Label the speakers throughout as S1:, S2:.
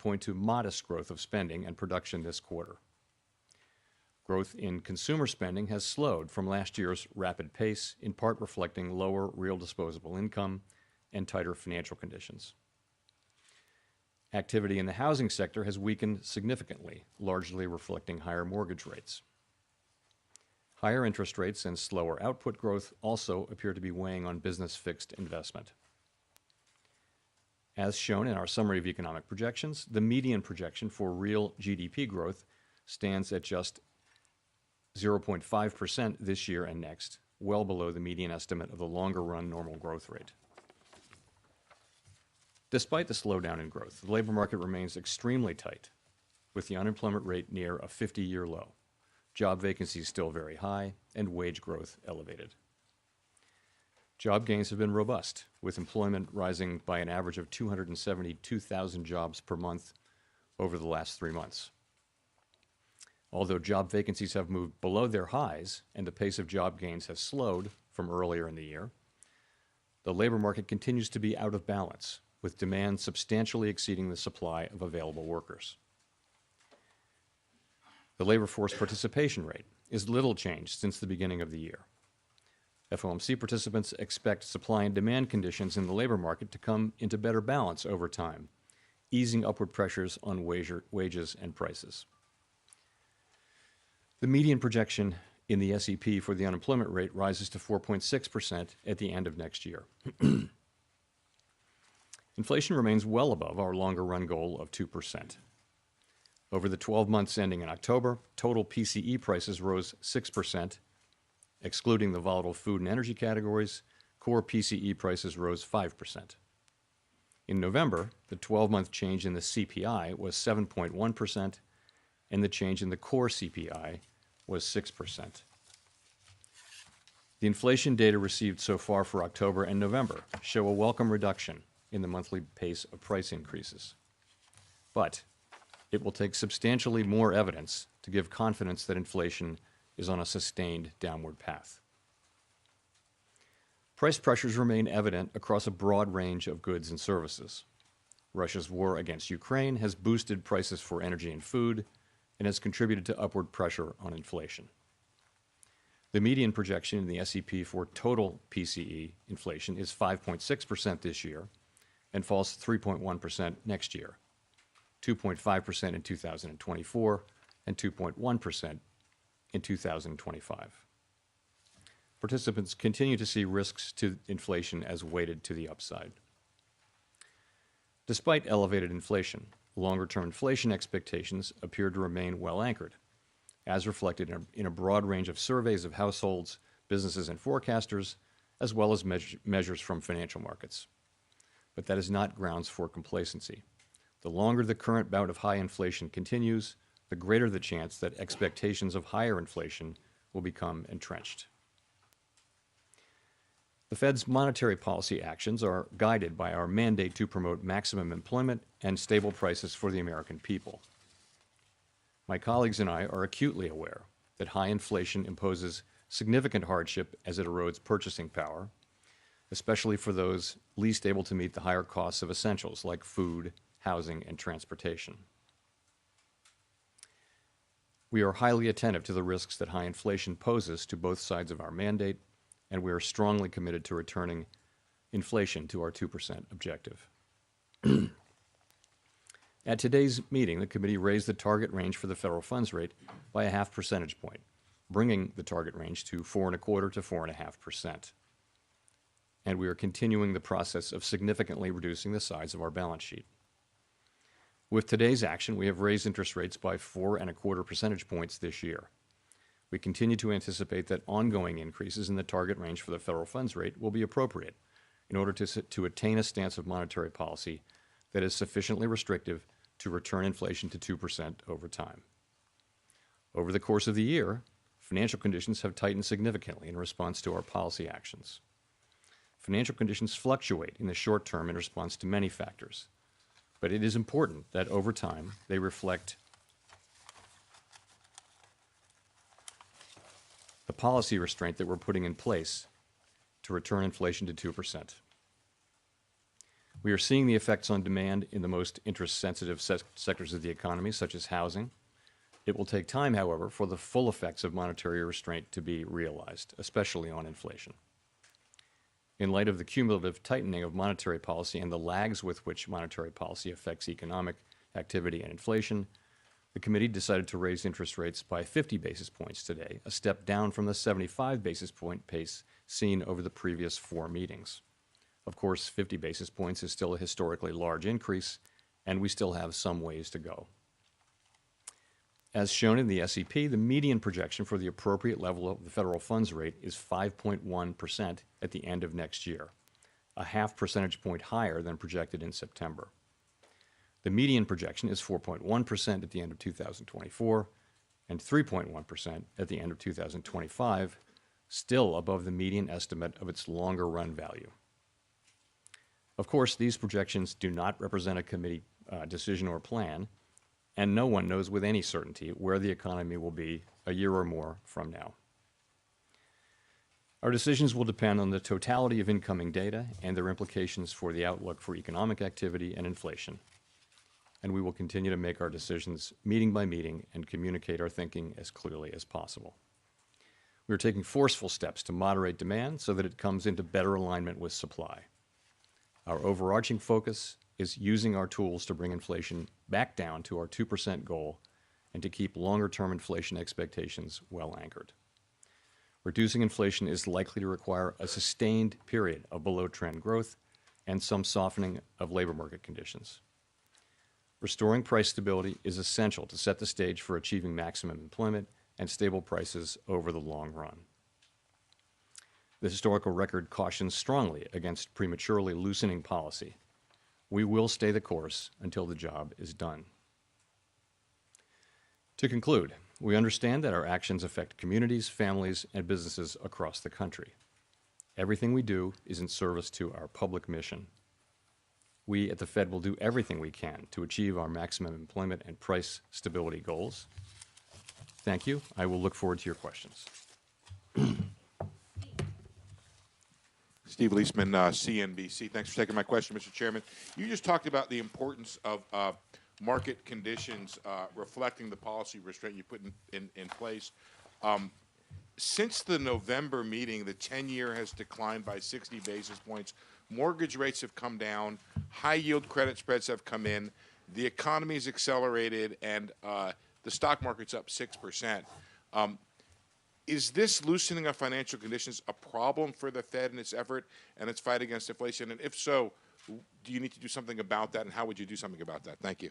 S1: point to modest growth of spending and production this quarter. Growth in consumer spending has slowed from last year's rapid pace, in part reflecting lower real disposable income and tighter financial conditions. Activity in the housing sector has weakened significantly, largely reflecting higher mortgage rates. Higher interest rates and slower output growth also appear to be weighing on business fixed investment. As shown in our summary of economic projections, the median projection for real GDP growth stands at just 0.5% this year and next, well below the median estimate of the longer-run normal growth rate. Despite the slowdown in growth, the labor market remains extremely tight, with the unemployment rate near a 50-year low, job vacancies still very high, and wage growth elevated. Job gains have been robust, with employment rising by an average of 272,000 jobs per month over the last 3 months. Although job vacancies have moved below their highs and the pace of job gains has slowed from earlier in the year, the labor market continues to be out of balance, with demand substantially exceeding the supply of available workers. The labor force participation rate is little changed since the beginning of the year. FOMC participants expect supply and demand conditions in the labor market to come into better balance over time, easing upward pressures on wages and prices. The median projection in the SEP for the unemployment rate rises to 4.6% at the end of next year. Inflation remains well above our longer-run goal of 2%. Over the 12 months ending in October, total PCE prices rose 6%. Excluding the volatile food and energy categories, core PCE prices rose 5%. In November, the 12-month change in the CPI was 7.1%, and the change in the core CPI was 6%. The inflation data received so far for October and November show a welcome reduction in the monthly pace of price increases. But it will take substantially more evidence to give confidence that inflation is on a sustained downward path. Price pressures remain evident across a broad range of goods and services. Russia's war against Ukraine has boosted prices for energy and food and has contributed to upward pressure on inflation. The median projection in the SEP for total PCE inflation is 5.6% this year and falls to 3.1% next year, 2.5% in 2024, and 2.1% in 2025. Participants continue to see risks to inflation as weighted to the upside. Despite elevated inflation, longer-term inflation expectations appear to remain well anchored, as reflected in a broad range of surveys of households, businesses, and forecasters, as well as measures from financial markets. But that is not grounds for complacency. The longer the current bout of high inflation continues, the greater the chance that expectations of higher inflation will become entrenched. The Fed's monetary policy actions are guided by our mandate to promote maximum employment and stable prices for the American people. My colleagues and I are acutely aware that high inflation imposes significant hardship as it erodes purchasing power, especially for those least able to meet the higher costs of essentials like food, housing, and transportation. We are highly attentive to the risks that high inflation poses to both sides of our mandate, and we are strongly committed to returning inflation to our 2% objective. At today's meeting, the committee raised the target range for the federal funds rate by a 0.5 percentage point, bringing the target range to 4.25% to 4.5%. And we are continuing the process of significantly reducing the size of our balance sheet. With today's action, we have raised interest rates by 4.25 percentage points this year. We continue to anticipate that ongoing increases in the target range for the federal funds rate will be appropriate in order to attain a stance of monetary policy that is sufficiently restrictive to return inflation to 2% over time. Over the course of the year, financial conditions have tightened significantly in response to our policy actions. Financial conditions fluctuate in the short term in response to many factors, but it is important that over time they reflect the policy restraint that we're putting in place to return inflation to 2%. We are seeing the effects on demand in the most interest-sensitive sectors of the economy, such as housing. It will take time, however, for the full effects of monetary restraint to be realized, especially on inflation. In light of the cumulative tightening of monetary policy and the lags with which monetary policy affects economic activity and inflation, the committee decided to raise interest rates by 50 basis points today, a step down from the 75 basis point pace seen over the previous 4 meetings. Of course, 50 basis points is still a historically large increase, and we still have some ways to go. As shown in the SEP, the median projection for the appropriate level of the federal funds rate is 5.1% at the end of next year, a half percentage point higher than projected in September. The median projection is 4.1% at the end of 2024 and 3.1% at the end of 2025, still above the median estimate of its longer run value. Of course, these projections do not represent a committee decision or plan, and no one knows with any certainty where the economy will be a year or more from now. Our decisions will depend on the totality of incoming data and their implications for the outlook for economic activity and inflation, and we will continue to make our decisions meeting by meeting and communicate our thinking as clearly as possible. We are taking forceful steps to moderate demand so that it comes into better alignment with supply. Our overarching focus is using our tools to bring inflation back down to our 2% goal and to keep longer-term inflation expectations well anchored. Reducing inflation is likely to require a sustained period of below-trend growth and some softening of labor market conditions. Restoring price stability is essential to set the stage for achieving maximum employment and stable prices over the long run. The historical record cautions strongly against prematurely loosening policy. We will stay the course until the job is done. To conclude, we understand that our actions affect communities, families, and businesses across the country. Everything we do is in service to our public mission. We at the Fed will do everything we can to achieve our maximum employment and price stability goals. Thank you. I will look forward to your questions.
S2: Steve Leisman, CNBC. Thanks for taking my question, Mr. Chairman. You just talked about the importance of market conditions reflecting the policy restraint you put in place. Since the November meeting, the 10-year has declined by 60 basis points. Mortgage rates have come down. High-yield credit spreads have come in. The economy's accelerated, and the stock market's up 6%. Is this loosening of financial conditions a problem for the Fed in its effort and its fight against inflation? And if so, do you need to do something about that, and how would you do something about that? Thank you.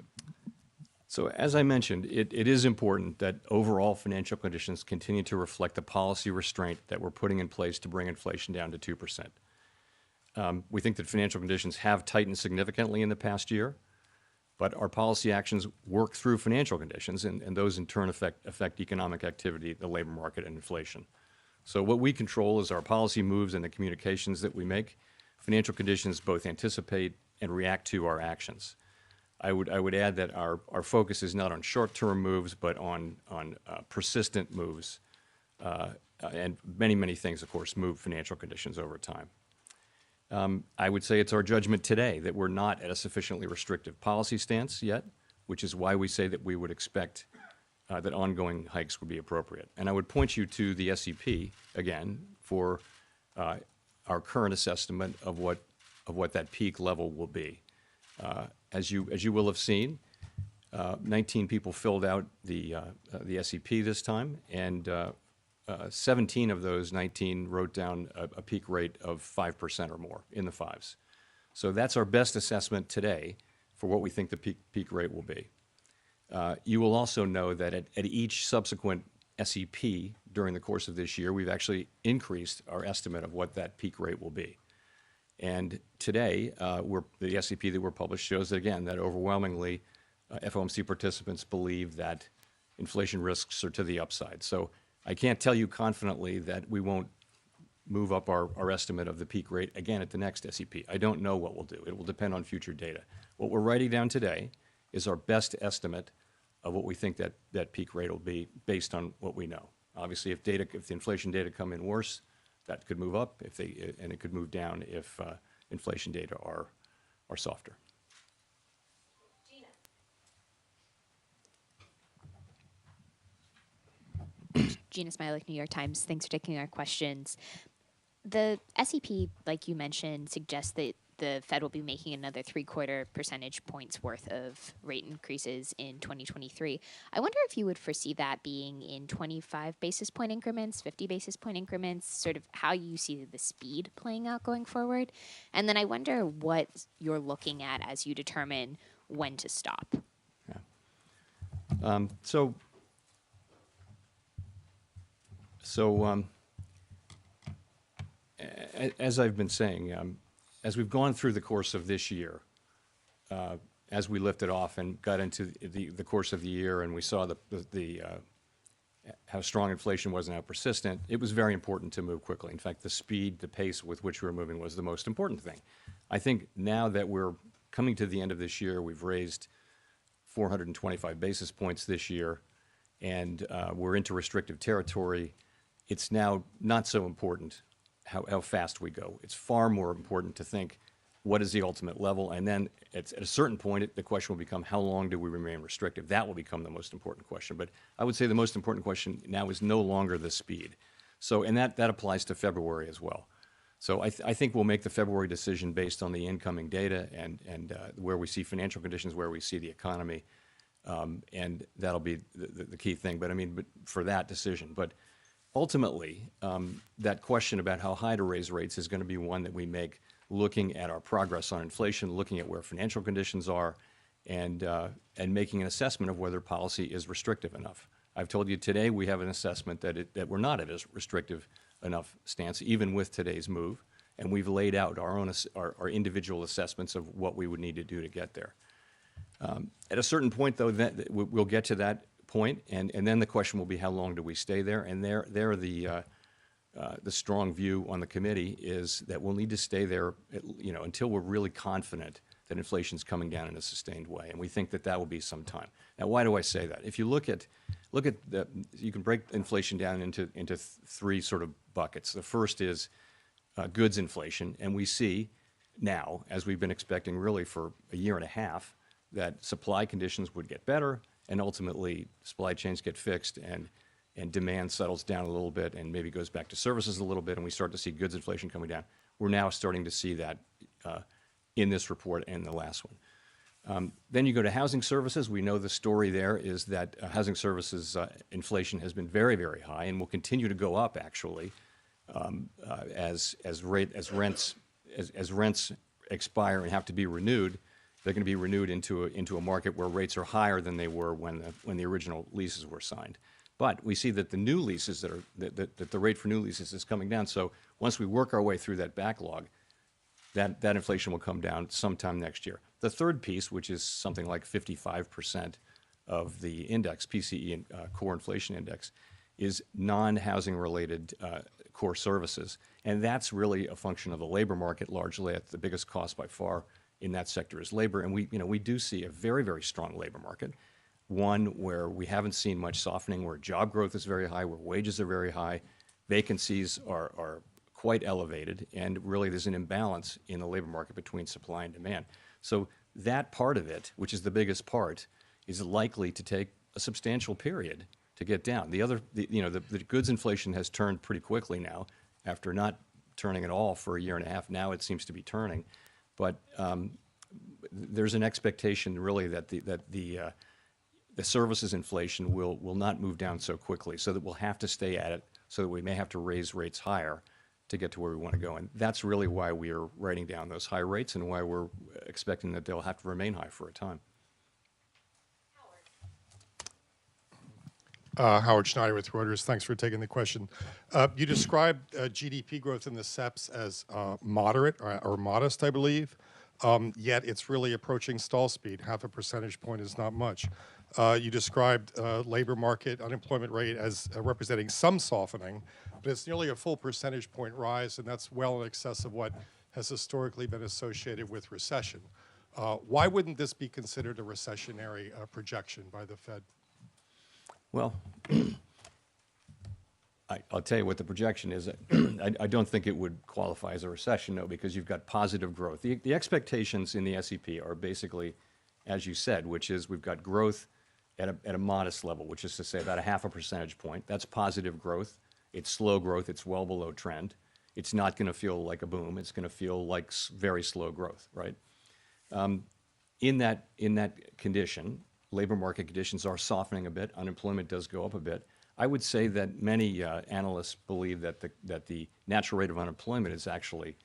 S1: So as I mentioned, it is important that overall financial conditions continue to reflect the policy restraint that we're putting in place to bring inflation down to 2%. We think that financial conditions have tightened significantly in the past year, but our policy actions work through financial conditions, and those in turn affect economic activity, the labor market, and inflation. So what we control is our policy moves and the communications that we make. Financial conditions both anticipate and react to our actions. I would add that our focus is not on short-term moves, but on persistent moves, and many things, of course, move financial conditions over time. I would say it's our judgment today that we're not at a sufficiently restrictive policy stance yet, which is why we say that we would expect that ongoing hikes would be appropriate. And I would point you to the SEP, again, for our current assessment of what that peak level will be. As you will have seen, 19 people filled out the SEP this time, and 17 of those 19 wrote down a peak rate of 5% or more, in the fives. So that's our best assessment today for what we think the peak rate will be. You will also know that at each subsequent SEP during the course of this year, we've actually increased our estimate of what that peak rate will be. And today, the SEP that were published shows that, again, that overwhelmingly FOMC participants believe that inflation risks are to the upside. So I can't tell you confidently that we won't move up our estimate of the peak rate again at the next SEP. I don't know what we'll do. It will depend on future data. What we're writing down today is our best estimate of what we think that peak rate will be based on what we know. Obviously, if the inflation data come in worse, that could move up, and it could move down if inflation data are are softer.
S3: Gina Smilik, New York Times. Thanks for taking our questions. The SEP, like you mentioned, suggests that the Fed will be making another 3/4 percentage points worth of rate increases in 2023. I wonder if you would foresee that being in 25 basis point increments, 50 basis point increments, sort of how you see the speed playing out going forward. And then I wonder what you're looking at as you determine when to stop.
S1: As I've been saying, as we've gone through the course of this year, as we lifted off and got into the course of the year, and we saw how strong inflation was and how persistent, it was very important to move quickly. In fact, the speed, the pace with which we were moving was the most important thing. I think now that we're coming to the end of this year, we've raised 425 basis points this year, and we're into restrictive territory. It's now not so important how fast we go. It's far more important to think, what is the ultimate level? And then at a certain point, the question will become, how long do we remain restrictive? That will become the most important question. But I would say the most important question now is no longer the speed. So, and that applies to February as well. So I think we'll make the February decision based on the incoming data and where we see financial conditions, where we see the economy, and that'll be the key thing. But I mean, for that decision. But ultimately, that question about how high to raise rates is going to be one that we make looking at our progress on inflation, looking at where financial conditions are, and making an assessment of whether policy is restrictive enough. I've told you today we have an assessment that we're not at a restrictive enough stance, even with today's move, and we've laid out our individual assessments of what we would need to do to get there. At a certain point, though, we'll get to that point, and then the question will be, how long do we stay there? And the strong view on the committee is that we'll need to stay there, until we're really confident that inflation's coming down in a sustained way, and we think that will be some time. Now, why do I say that? If you look at you can break inflation down into three sort of buckets. The first is goods inflation, and we see now, as we've been expecting really for a year and a half, that supply conditions would get better, and ultimately supply chains get fixed, and demand settles down a little bit and maybe goes back to services a little bit, and we start to see goods inflation coming down. We're now starting to see that in this report and the last one. Then you go to housing services. We know the story there is that housing services inflation has been very, very high and will continue to go up, actually, as rents expire and have to be renewed. They're going to be renewed into a market where rates are higher than they were when the original leases were signed. But we see that the new leases that the rate for new leases is coming down. So once we work our way through that backlog, that inflation will come down sometime next year. The third piece, which is something like 55% of the index, PCE and core inflation index, is non-housing related core services. And that's really a function of the labor market largely. The biggest cost by far in that sector is labor. And we do see a very, very strong labor market, one where we haven't seen much softening, where job growth is very high, where wages are very high, vacancies are quite elevated, and really there's an imbalance in the labor market between supply and demand. So that part of it, which is the biggest part, is likely to take a substantial period to get down. The goods inflation has turned pretty quickly now, after not turning at all for a year and a half. Now it seems to be turning, but there's an expectation really that the services inflation will not move down so quickly, so that we'll have to stay at it, so that we may have to raise rates higher to get to where we want to go. And that's really why we are writing down those high rates and why we're expecting that they'll have to remain high for a time.
S4: Howard Schneider with Reuters. Thanks for taking the question. You described GDP growth in the SEPs as moderate or modest, I believe, yet it's really approaching stall speed. 0.5 percentage point is not much. You described labor market unemployment rate as representing some softening, but it's nearly a full percentage point rise, and that's well in excess of what has historically been associated with recession. Why wouldn't this be considered a recessionary projection by the Fed?
S1: Well, I'll tell you what the projection is. I don't think it would qualify as a recession, no, because you've got positive growth. The expectations in the SEP are basically, as you said, which is we've got growth at a modest level, which is to say about a half a percentage point. That's positive growth. It's slow growth. It's well below trend. It's not going to feel like a boom. It's going to feel like very slow growth, right? In that condition, labor market conditions are softening a bit. Unemployment does go up a bit. I would say that many analysts believe that the natural rate of unemployment is actually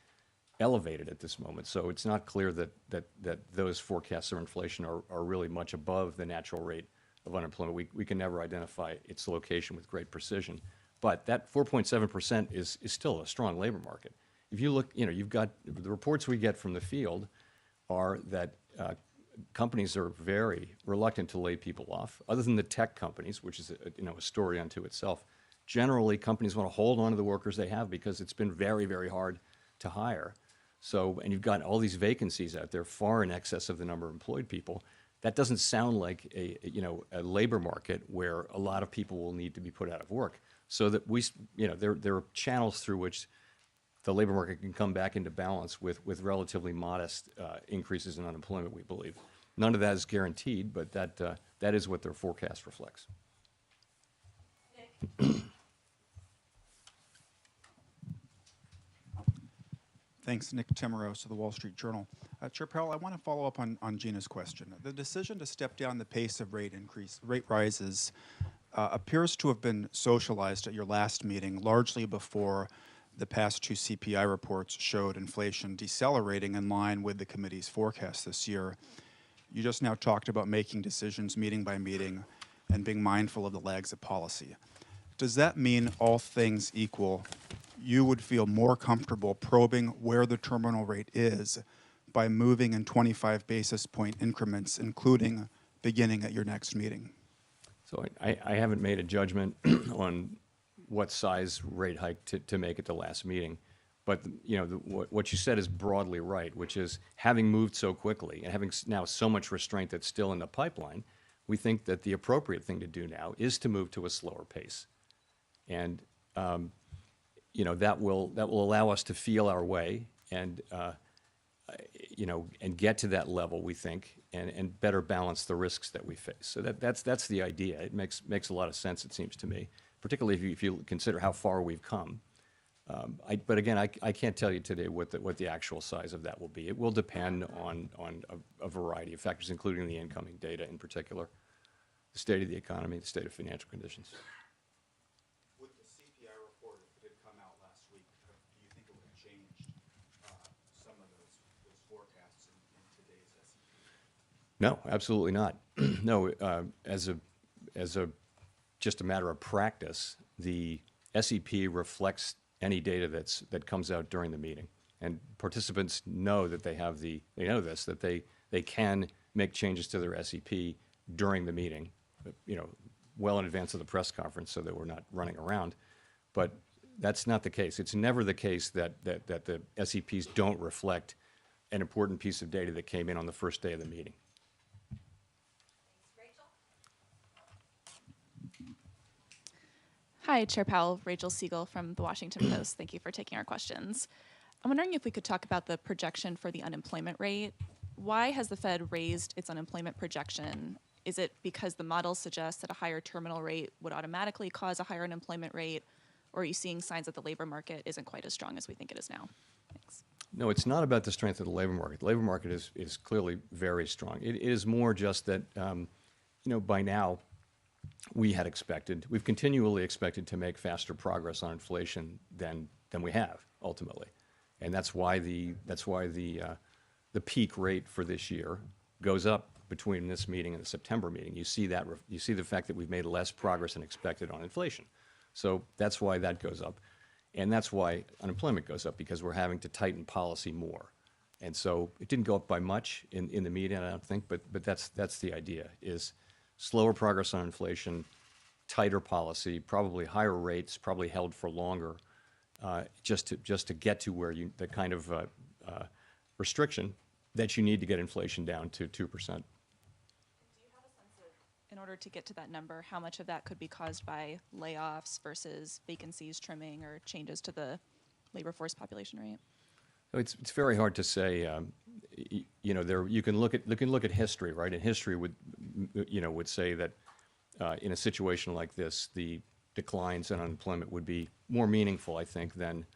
S1: elevated at this moment. So it's not clear that those forecasts of inflation are really much above the natural rate of unemployment. We can never identify its location with great precision. But that 4.7% is still a strong labor market. If you look, you've got the reports we get from the field are that companies are very reluctant to lay people off, other than the tech companies, which is a story unto itself. Generally, companies want to hold on to the workers they have because it's been very, very hard to hire. So, and you've got all these vacancies out there, far in excess of the number of employed people. That doesn't sound like a labor market where a lot of people will need to be put out of work. So that there are channels through which the labor market can come back into balance with relatively modest increases in unemployment, we believe. None of that is guaranteed, but that is what their forecast reflects.
S5: Thanks, Nick Timmeros of the Wall Street Journal. Chair Powell, I want to follow up on Gina's question. The decision to step down the pace of rate rises appears to have been socialized at your last meeting, largely before the past two CPI reports showed inflation decelerating in line with the committee's forecast this year. You just now talked about making decisions meeting by meeting and being mindful of the lags of policy. Does that mean, all things equal, you would feel more comfortable probing where the terminal rate is by moving in 25 basis point increments, including beginning at your next meeting?
S1: So I haven't made a judgment on what size rate hike to make at the last meeting. But what you said is broadly right, which is having moved so quickly and having now so much restraint that's still in the pipeline, we think that the appropriate thing to do now is to move to a slower pace. And that will allow us to feel our way and and get to that level, we think, and better balance the risks that we face. So that's the idea. It makes a lot of sense, it seems to me, particularly if you consider how far we've come. But again, I can't tell you today what the actual size of that will be. It will depend on a variety of factors, including the incoming data in particular, the state of the economy, the state of financial conditions.
S5: With the CPI report, if it had come out last week, do you think it would have changed some of those forecasts in today's SEP?
S1: No, absolutely not. No, as a just a matter of practice, the SEP reflects any data that comes out during the meeting, and participants know that they can make changes to their SEP during the meeting, well in advance of the press conference, so that we're not running around. But that's not the case. It's never the case that the SEPs don't reflect an important piece of data that came in on the first day of the meeting.
S6: Hi, Chair Powell. Rachel Siegel from the Washington Post. Thank you for taking our questions. I'm wondering if we could talk about the projection for the unemployment rate. Why has the Fed raised its unemployment projection? Is it because the models suggest that a higher terminal rate would automatically cause a higher unemployment rate? Or are you seeing signs that the labor market isn't quite as strong as we think it is now? Thanks.
S1: No, it's not about the strength of the labor market. The labor market is clearly very strong. It is more just that, by now, we've continually expected to make faster progress on inflation than we have ultimately, and that's why the peak rate for this year goes up between this meeting and the September meeting. You see the fact that we've made less progress than expected on inflation, so that's why that goes up, and that's why unemployment goes up, because we're having to tighten policy more, and so it didn't go up by much in the meeting, I don't think, but that's the idea is. Slower progress on inflation, tighter policy, probably higher rates, probably held for longer, just to get to where the kind of restriction that you need to get inflation down to 2%.
S6: Do you have a sense of in order to get to that number, how much of that could be caused by layoffs versus vacancies trimming or changes to the labor force population rate?
S1: So it's very hard to say. There you can look at history, right? And history would say that in a situation like this, the declines in unemployment would be more meaningful, I think, than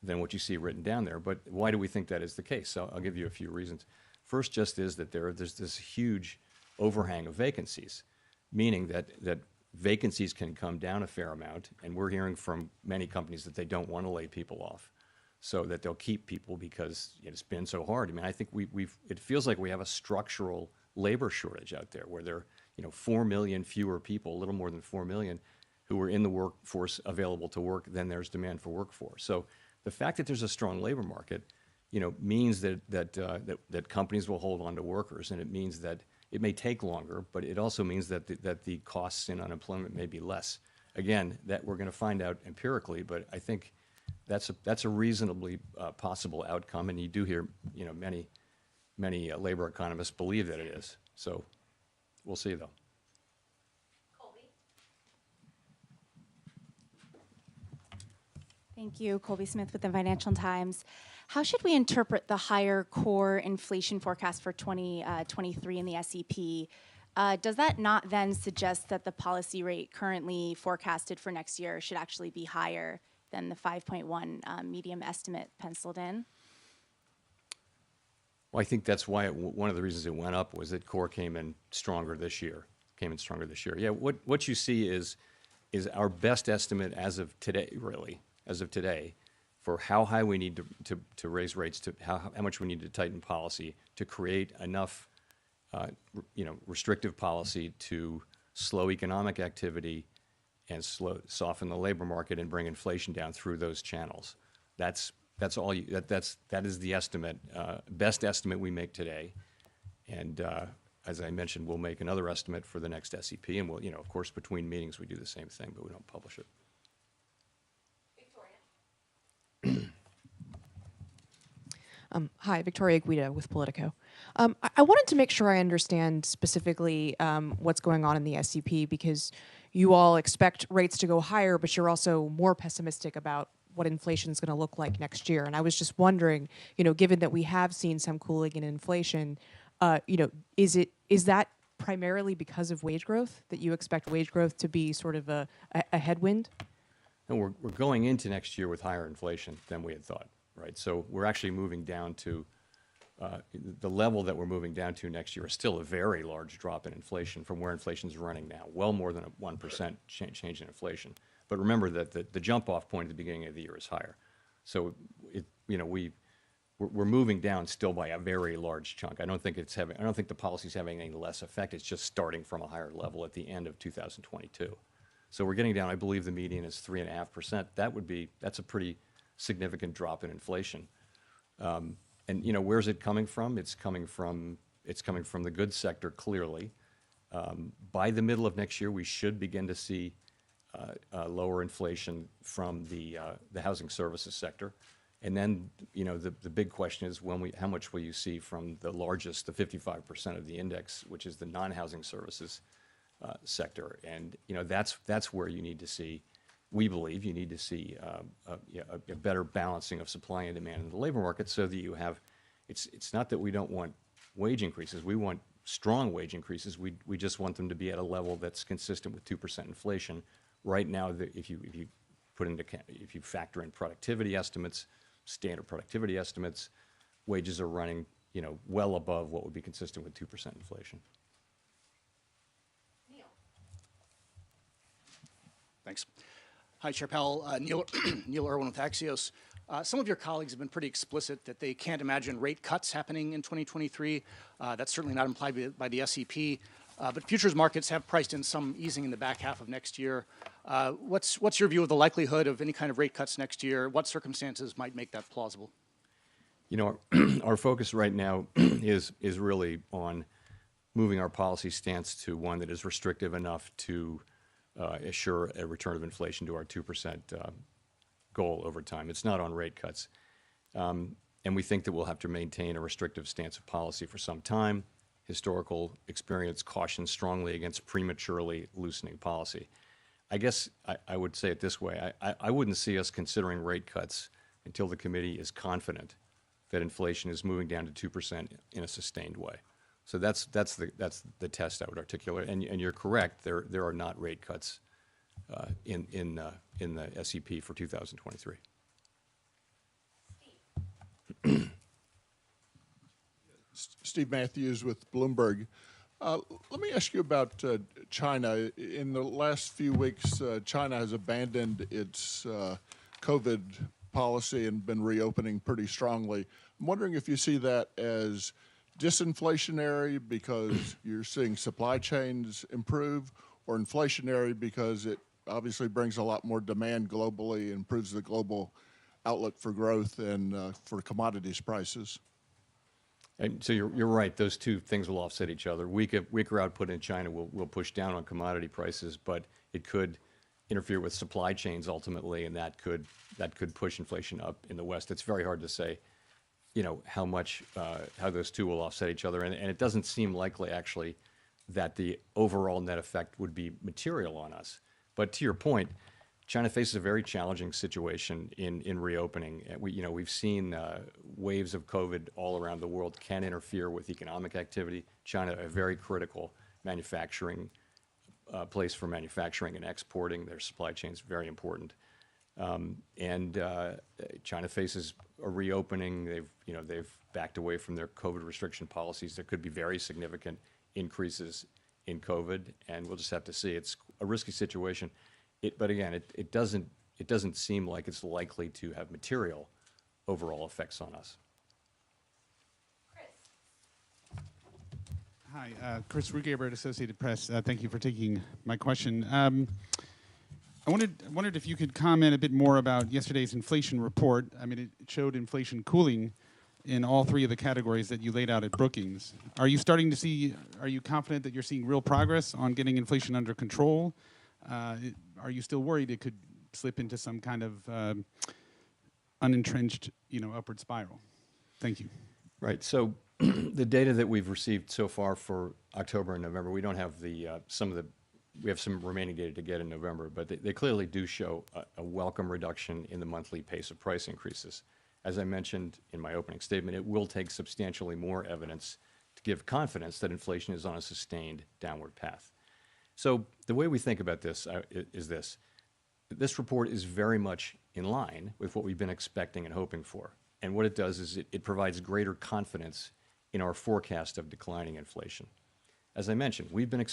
S1: what you see written down there. But why do we think that is the case? So I'll give you a few reasons. First, just is that there's this huge overhang of vacancies, meaning that vacancies can come down a fair amount, and we're hearing from many companies that they don't want to lay people off, so that they'll keep people because it's been so hard. I mean, I think it feels like we have a structural labor shortage out there where there are 4 million fewer people, a little more than 4 million, who are in the workforce available to work than there's demand for workforce. So the fact that there's a strong labor market, means that companies will hold on to workers, and it means that it may take longer, but it also means that the costs in unemployment may be less. Again, that we're going to find out empirically, but I think that's a reasonably possible outcome, and you do hear many labor economists believe that it is. So we'll see, though.
S7: Thank you. Colby Smith with the Financial Times. How should we interpret the higher core inflation forecast for 2023 in the SEP? Does that not then suggest that the policy rate currently forecasted for next year should actually be higher than the 5.1 medium estimate penciled in?
S1: Well, I think that's why one of the reasons it went up was that core came in stronger this year. Yeah, what you see is our best estimate as of today, really, for how high we need to raise rates, to how much we need to tighten policy to create enough, restrictive policy to slow economic activity and soften the labor market and bring inflation down through those channels. That is the estimate, best estimate we make today. And as I mentioned, we'll make another estimate for the next SEP, and we'll, of course, between meetings we do the same thing, but we don't publish it.
S8: Hi, Victoria Guida with Politico. I wanted to make sure I understand specifically what's going on in the SEP, because you all expect rates to go higher, but you're also more pessimistic about what inflation is going to look like next year. And I was just wondering, given that we have seen some cooling in inflation, is that primarily because of wage growth, that you expect wage growth to be sort of a headwind?
S1: No, we're going into next year with higher inflation than we had thought, right? So we're actually moving down to the level that we're moving down to next year is still a very large drop in inflation from where inflation is running now, well more than a 1% change in inflation. But remember that the jump-off point at the beginning of the year is higher. So we're moving down still by a very large chunk. I don't think the policy's having any less effect. It's just starting from a higher level at the end of 2022. So we're getting down. I believe the median is 3.5%. That's a pretty significant drop in inflation. And where's it coming from? It's coming from the goods sector, clearly. By the middle of next year, we should begin to see lower inflation from the housing services sector. And then, the big question is how much will you see from the 55% of the index, which is the non-housing services sector. And, that's where you need to see, we believe you need to see a better balancing of supply and demand in the labor market, so that you have, it's not that we don't want wage increases. We want strong wage increases. We just want them to be at a level that's consistent with 2% inflation. Right now, if you factor in productivity estimates, standard productivity estimates, wages are running, well above what would be consistent with 2% inflation.
S9: Thanks. Hi, Chair Powell. Neil Irwin with Axios. Some of your colleagues have been pretty explicit that they can't imagine rate cuts happening in 2023. That's certainly not implied by the SEP. But futures markets have priced in some easing in the back half of next year. What's your view of the likelihood of any kind of rate cuts next year? What circumstances might make that plausible?
S1: Our focus right now is really on moving our policy stance to one that is restrictive enough to assure a return of inflation to our 2% goal over time. It's not on rate cuts. And we think that we'll have to maintain a restrictive stance of policy for some time. historical experience cautions strongly against prematurely loosening policy. I guess I would say it this way. I wouldn't see us considering rate cuts until the committee is confident that inflation is moving down to 2% in a sustained way. So that's the test I would articulate. And you're correct. There are not rate cuts in the SEP for 2023.
S10: Steve Matthews with Bloomberg. Let me ask you about China. In the last few weeks, China has abandoned its COVID policy and been reopening pretty strongly. I'm wondering if you see that as disinflationary because you're seeing supply chains improve, or inflationary because it obviously brings a lot more demand globally, improves the global outlook for growth and for commodities prices.
S1: And so you're right. Those two things will offset each other. Weaker output in China will push down on commodity prices, but it could interfere with supply chains ultimately, and that could push inflation up in the West. It's very hard to say, how those two will offset each other, and it doesn't seem likely actually that the overall net effect would be material on us. But to your point, China faces a very challenging situation in reopening. We've seen waves of COVID all around the world can interfere with economic activity. China, a very critical manufacturing place for manufacturing and exporting. Their supply chain is very important. And China faces a reopening. They've backed away from their COVID restriction policies. There could be very significant increases in COVID, and we'll just have to see. It's a risky situation. But again, it doesn't seem like it's likely to have material overall effects on us.
S11: Hi, Chris Rugaber at Associated Press. Thank you for taking my question. I wondered if you could comment a bit more about yesterday's inflation report. I mean, it showed inflation cooling in all three of the categories that you laid out at Brookings. Are you confident that you're seeing real progress on getting inflation under control? Are you still worried it could slip into some kind of unentrenched, upward spiral? Thank you.
S1: Right. So the data that we've received so far for October and November, we don't have we have some remaining data to get in November, but they clearly do show a welcome reduction in the monthly pace of price increases. As I mentioned in my opening statement, it will take substantially more evidence to give confidence that inflation is on a sustained downward path. So the way we think about this is this. This report is very much in line with what we've been expecting and hoping for. And what it does is it provides greater confidence in our forecast of declining inflation. As I mentioned, we've been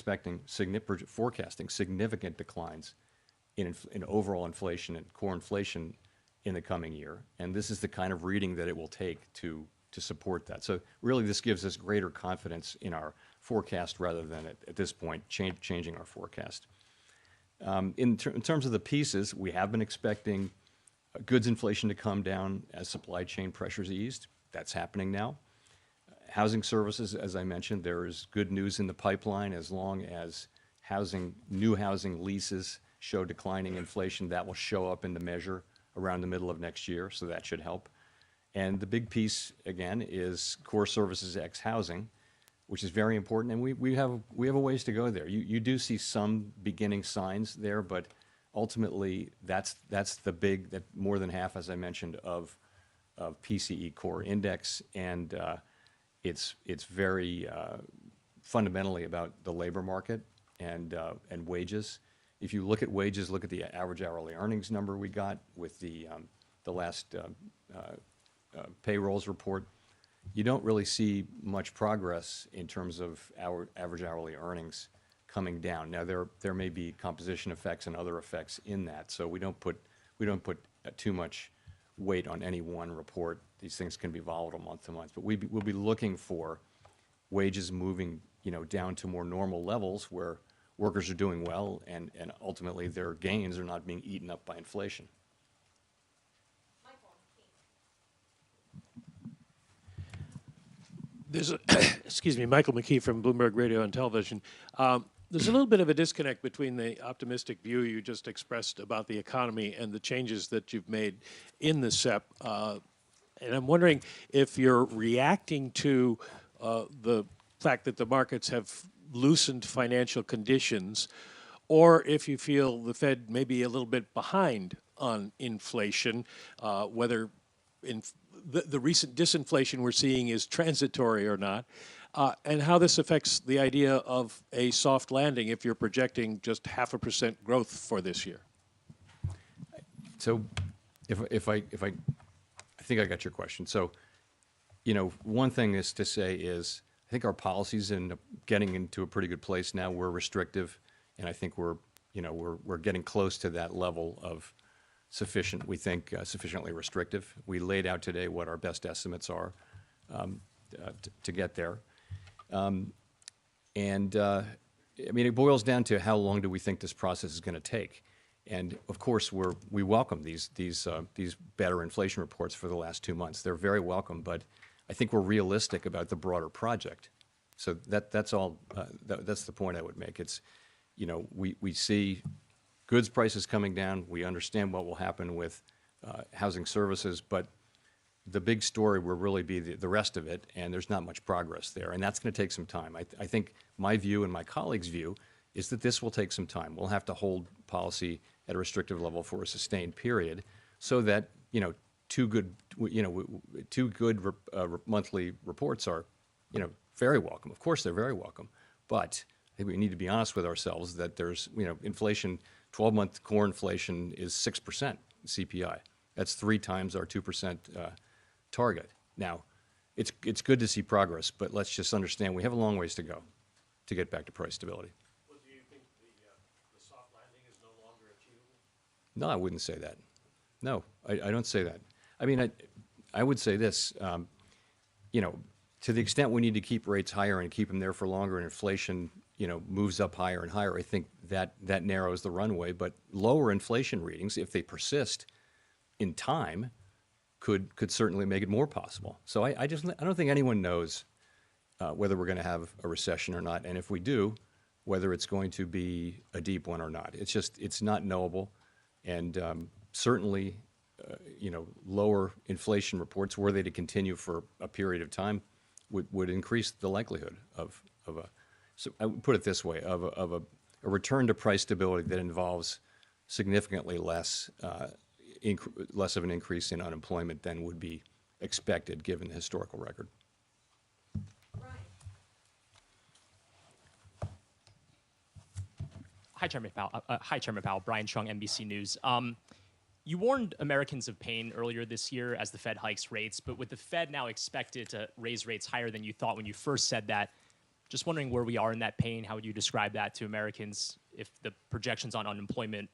S1: forecasting significant declines in overall inflation and core inflation in the coming year. And this is the kind of reading that it will take to support that. So really this gives us greater confidence in our forecast rather than at this point changing our forecast. In terms of the pieces, we have been expecting goods inflation to come down as supply chain pressures eased. That's happening now. Housing services, as I mentioned, there is good news in the pipeline as long as new housing leases show declining inflation. That will show up in the measure around the middle of next year, so that should help. And the big piece, again, is core services ex housing, which is very important, and we have a ways to go there. You do see some beginning signs there, but ultimately that's that more than half, as I mentioned, of PCE core index, and it's very fundamentally about the labor market and wages. If you look at wages, look at the average hourly earnings number we got with the last payrolls report. You don't really see much progress in terms of our average hourly earnings coming down. Now there may be composition effects and other effects in that, so we don't put too much weight on any one report. These things can be volatile month to month, but we'll be looking for wages moving down to more normal levels where workers are doing well and ultimately their gains are not being eaten up by inflation.
S12: Excuse me, Michael McKee from Bloomberg Radio and Television. There's a little bit of a disconnect between the optimistic view you just expressed about the economy and the changes that you've made in the SEP. And I'm wondering if you're reacting to the fact that the markets have loosened financial conditions, or if you feel the Fed may be a little bit behind on inflation, whether the recent disinflation we're seeing is transitory or not, and how this affects the idea of a soft landing if you're projecting just 0.5% growth for this year.
S1: So, if I think I got your question. So, one thing is to say is I think our policies in getting into a pretty good place now. We're restrictive, and I think we're getting close to that level of sufficient. We think sufficiently restrictive. We laid out today what our best estimates are to get there, it boils down to how long do we think this process is going to take. And of course, we welcome these better inflation reports for the last 2 months. They're very welcome, but I think we're realistic about the broader project. So that's all. That's the point I would make. It's, we see goods prices coming down. We understand what will happen with housing services, but the big story will really be the rest of it, and there's not much progress there, and that's going to take some time. I think my view and my colleagues' view is that this will take some time. We'll have to hold policy at a restrictive level for a sustained period, so that two good monthly reports are very welcome. Of course, they're very welcome, but I think we need to be honest with ourselves that there's inflation. 12-month core inflation is 6% CPI. That's 3 times our 2% target. Now, it's good to see progress, but let's just understand we have a long ways to go to get back to price stability.
S12: Well, do you think the soft landing is no longer achievable?
S1: No, I wouldn't say that. No, I don't say that. I mean, I would say this, to the extent we need to keep rates higher and keep them there for longer and inflation, moves up higher and higher, I think that narrows the runway. But lower inflation readings, if they persist in time, could certainly make it more possible. So I don't think anyone knows whether we're going to have a recession or not, and if we do, whether it's going to be a deep one or not. It's not knowable, and certainly, lower inflation reports, were they to continue for a period of time, would increase the likelihood of a. So I would put it this way: of a return to price stability that involves significantly less of an increase in unemployment than would be expected given the historical record.
S13: Hi, Chairman Powell. Brian Chung, NBC News. You warned Americans of pain earlier this year as the Fed hikes rates, but with the Fed now expected to raise rates higher than you thought when you first said that, just wondering where we are in that pain. How would you describe that to Americans if the projections on unemployment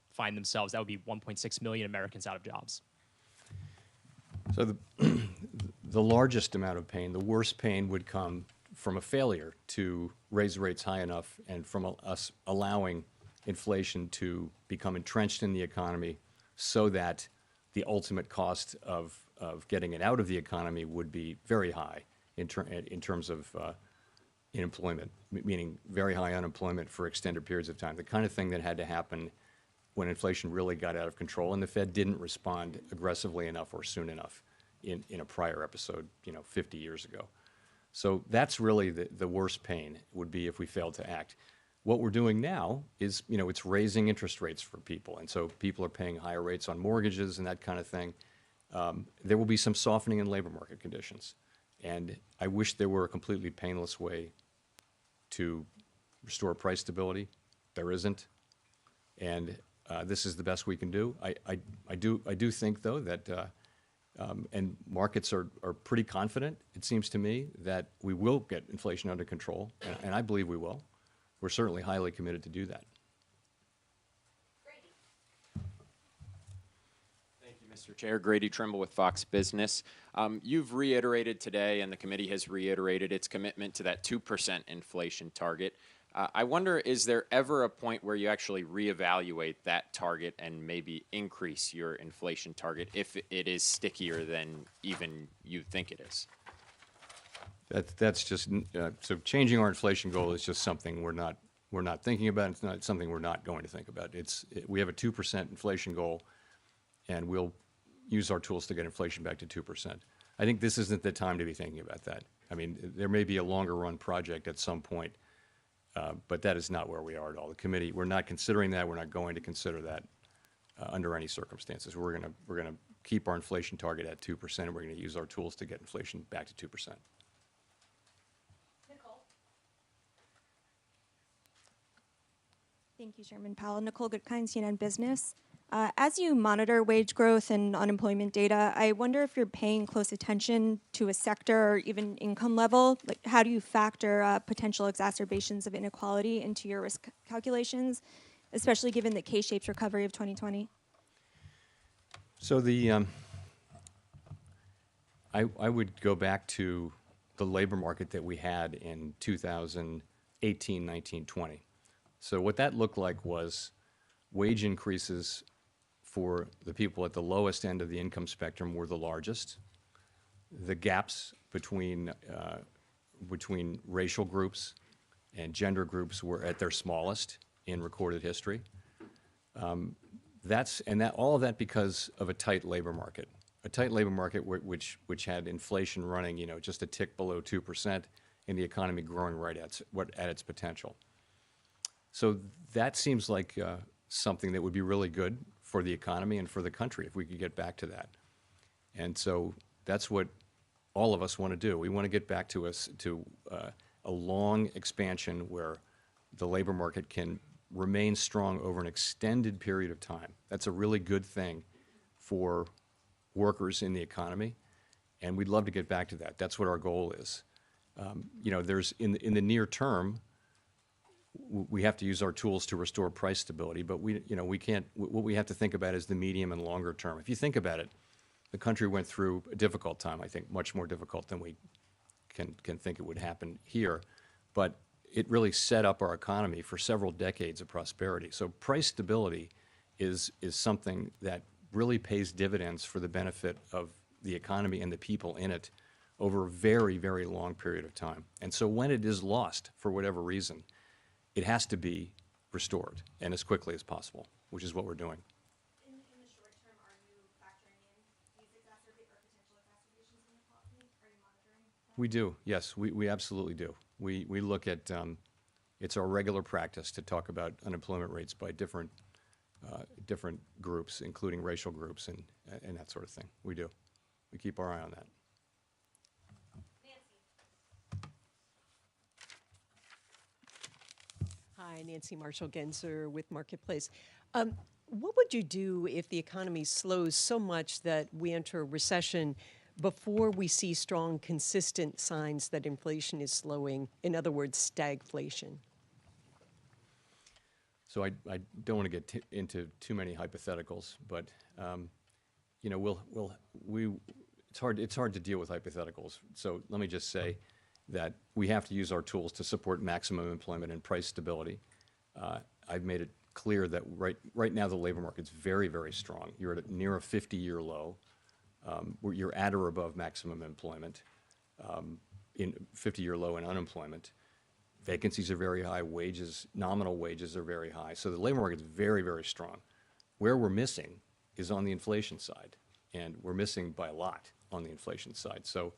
S13: find themselves? That would be 1.6 million Americans out of jobs.
S1: So the largest amount of pain, the worst pain, would come from a failure to raise rates high enough and from us allowing inflation to become entrenched in the economy so that the ultimate cost of getting it out of the economy would be very high in terms of unemployment, meaning very high unemployment for extended periods of time, the kind of thing that had to happen when inflation really got out of control and the Fed didn't respond aggressively enough or soon enough in a prior episode, 50 years ago. So that's really the worst pain would be if we failed to act. What we're doing now is, it's raising interest rates for people, and so people are paying higher rates on mortgages and that kind of thing. There will be some softening in labor market conditions, and I wish there were a completely painless way to restore price stability. There isn't, and this is the best we can do. I do think, though, that and markets are pretty confident, it seems to me, that we will get inflation under control, and I believe we will. We're certainly highly committed to do that.
S14: Thank you, Mr. Chair. Grady Trimble with Fox Business. You've reiterated today, and the committee has reiterated its commitment to that 2% inflation target. I wonder, is there ever a point where you actually reevaluate that target and maybe increase your inflation target if it is stickier than even you think it is?
S1: That's just so changing our inflation goal is just something we're not thinking about. It's not something we're not going to think about. We have a 2% inflation goal, and we'll use our tools to get inflation back to 2%. I think this isn't the time to be thinking about that. I mean, there may be a longer run project at some point, but that is not where we are at all. The committee, we're not considering that. We're not going to consider that under any circumstances. We're gonna keep our inflation target at 2%, and we're gonna use our tools to get inflation back to 2%.
S15: Thank you, Chairman Powell. Nicole Goodkind, CNN Business. As you monitor wage growth and unemployment data, I wonder if you're paying close attention to a sector or even income level. Like, how do you factor potential exacerbations of inequality into your risk calculations, especially given the K-shaped recovery of 2020?
S1: So I would go back to the labor market that we had in 2018, 19, 20. So what that looked like was wage increases for the people at the lowest end of the income spectrum were the largest. The gaps between racial groups and gender groups were at their smallest in recorded history. All of that because of a tight labor market. A tight labor market which had inflation running, just a tick below 2%, and the economy growing right at its potential. So that seems like something that would be really good for the economy and for the country if we could get back to that. And so that's what all of us want to do. We want to get back to a long expansion where the labor market can remain strong over an extended period of time. That's a really good thing for workers in the economy, and we'd love to get back to that. That's what our goal is. There's in the near term, we have to use our tools to restore price stability, but we can't. What we have to think about is the medium and longer term. If you think about it, the country went through a difficult time. I think much more difficult than we can think it would happen here, but it really set up our economy for several decades of prosperity. So price stability is something that really pays dividends for the benefit of the economy and the people in it over a very, very long period of time. And so when it is lost for whatever reason, it has to be restored, and as quickly as possible, which is what we're doing.
S15: In the short term, are you factoring in these potential exacerbations in the economy? Are you monitoring that?
S1: We do, yes, we absolutely do. We look at, it's our regular practice to talk about unemployment rates by different groups, including racial groups and that sort of thing. We do. We keep our eye on that.
S16: Hi, Nancy Marshall-Genzer with Marketplace. What would you do if the economy slows so much that we enter a recession before we see strong, consistent signs that inflation is slowing? In other words, stagflation.
S1: So I don't want to get into too many hypotheticals, but it's hard to deal with hypotheticals. So let me just say that we have to use our tools to support maximum employment and price stability. I've made it clear that right now the labor market's very, very strong. You're at near a 50-year low. You're at or above maximum employment, in 50-year low in unemployment. Vacancies are very high. Nominal wages are very high. So the labor market's very, very strong. Where we're missing is on the inflation side, and we're missing by a lot on the inflation side. So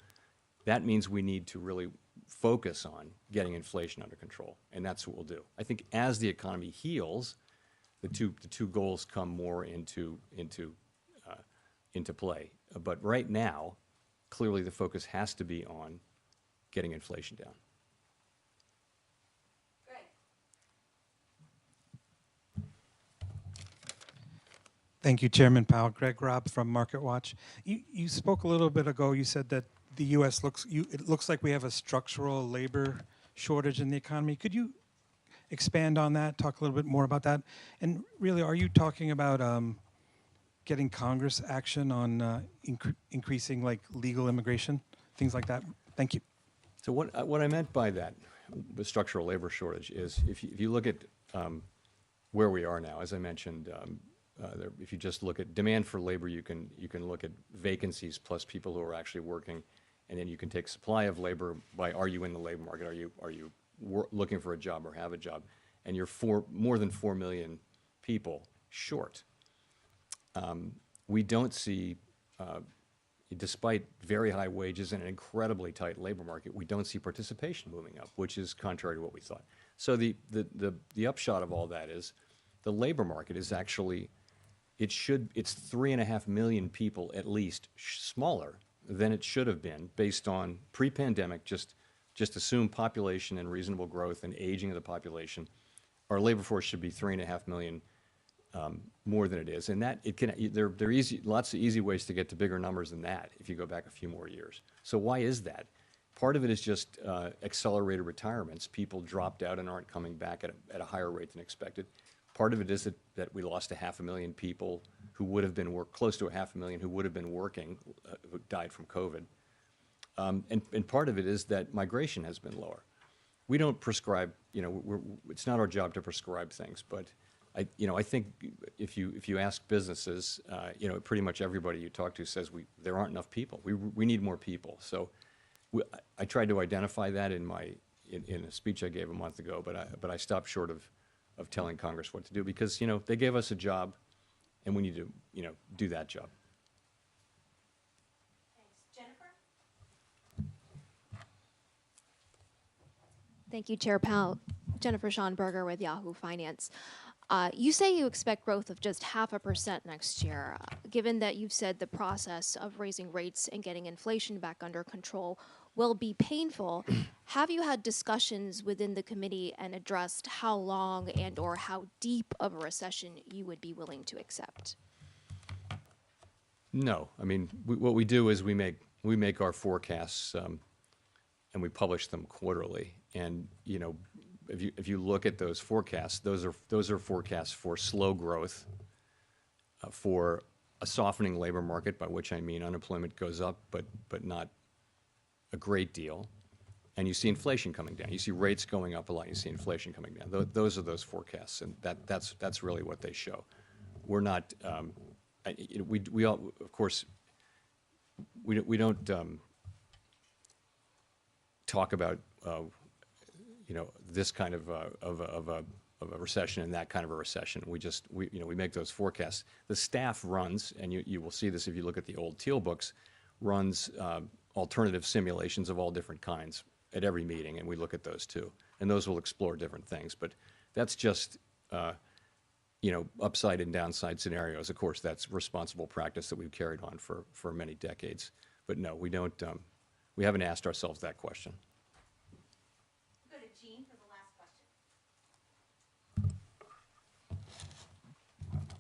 S1: that means we need to really focus on getting inflation under control, and that's what we'll do. I think as the economy heals, the two goals come more into play. But right now, clearly the focus has to be on getting inflation down.
S17: Thank you, Chairman Powell. Greg Robb from MarketWatch. You spoke a little bit ago. You said that the U.S. it looks like we have a structural labor shortage in the economy. Could you expand on that? Talk a little bit more about that. And really, are you talking about getting Congress action on increasing like legal immigration, things like that? Thank you.
S1: So what I meant by that, the structural labor shortage, is if you look at where we are now, as I mentioned. If you just look at demand for labor, you can look at vacancies plus people who are actually working, and then you can take supply of labor by are you in the labor market, are you looking for a job or have a job, and you're more than 4 million people short. We don't see despite very high wages and an incredibly tight labor market, we don't see participation moving up, which is contrary to what we thought. So the upshot of all that is the labor market is actually, it's 3.5 million people at least smaller than it should have been based on pre-pandemic, just assume population and reasonable growth and aging of the population. Our labor force should be 3.5 million more than it is, and that there are lots of easy ways to get to bigger numbers than that if you go back a few more years. So why is that? Part of it is just accelerated retirements. People dropped out and aren't coming back at a higher rate than expected. Part of it is that we lost 500,000 people who would have been close to 500,000 who would have been working, who died from COVID. And part of it is that migration has been lower. We don't prescribe, it's not our job to prescribe things, but I think if you ask businesses, pretty much everybody you talk to says there aren't enough people. We need more people. So I tried to identify that in a speech I gave a month ago, but I stopped short of telling Congress what to do because they gave us a job, and we need to do that job.
S18: Thank you, Chair Powell. Jennifer Schonberger with Yahoo Finance. You say you expect growth of just 0.5% next year. Given that you've said the process of raising rates and getting inflation back under control will be painful, have you had discussions within the committee and addressed how long and or how deep of a recession you would be willing to accept?
S1: No. I mean, what we do is we make our forecasts and we publish them quarterly. And if you look at those forecasts, those are forecasts for slow growth, for a softening labor market, by which I mean unemployment goes up, but not a great deal. And you see inflation coming down. You see rates going up a lot. You see inflation coming down. Those are those forecasts, and that's really what they show. We're not. We all, of course, we don't talk about this kind of a recession and that kind of a recession. We make those forecasts. The staff runs, and you will see this if you look at the old Teal books, runs alternative simulations of all different kinds at every meeting, and we look at those too. And those will explore different things. But that's just upside and downside scenarios. Of course, that's responsible practice that we've carried on for many decades. But no, we don't. We haven't asked ourselves that question.
S19: Go to Jean for the last question.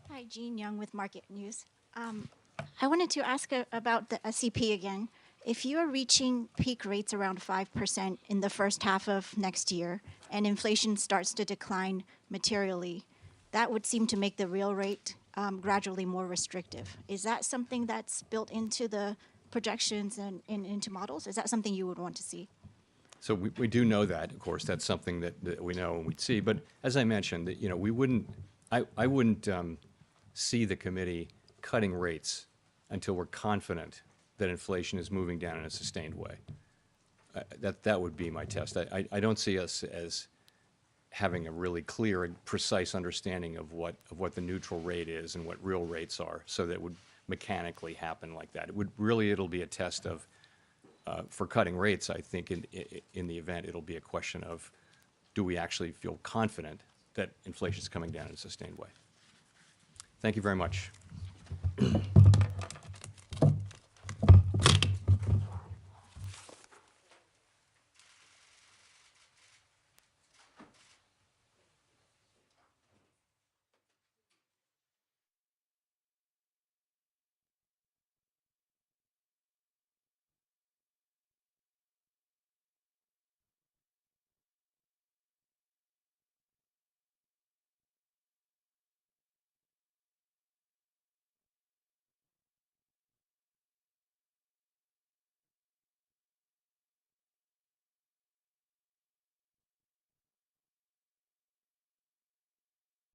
S19: Hi, Jean Young with Market News. I wanted to ask about the SEP again. If you are reaching peak rates around 5% in the first half of next year and inflation starts to decline materially, that would seem to make the real rate gradually more restrictive. Is that something that's built into the projections and into models? Is that something you would want to see?
S1: So we do know that, of course. That's something that we know and we'd see. But as I mentioned, we wouldn't. I wouldn't see the committee cutting rates until we're confident that inflation is moving down in a sustained way. That would be my test. I don't see us as having a really clear and precise understanding of what the neutral rate is and what real rates are, so that it would mechanically happen like that. It'll be a test of, for cutting rates, I think in the event it'll be a question of, do we actually feel confident that inflation is coming down in a sustained way? Thank you very much.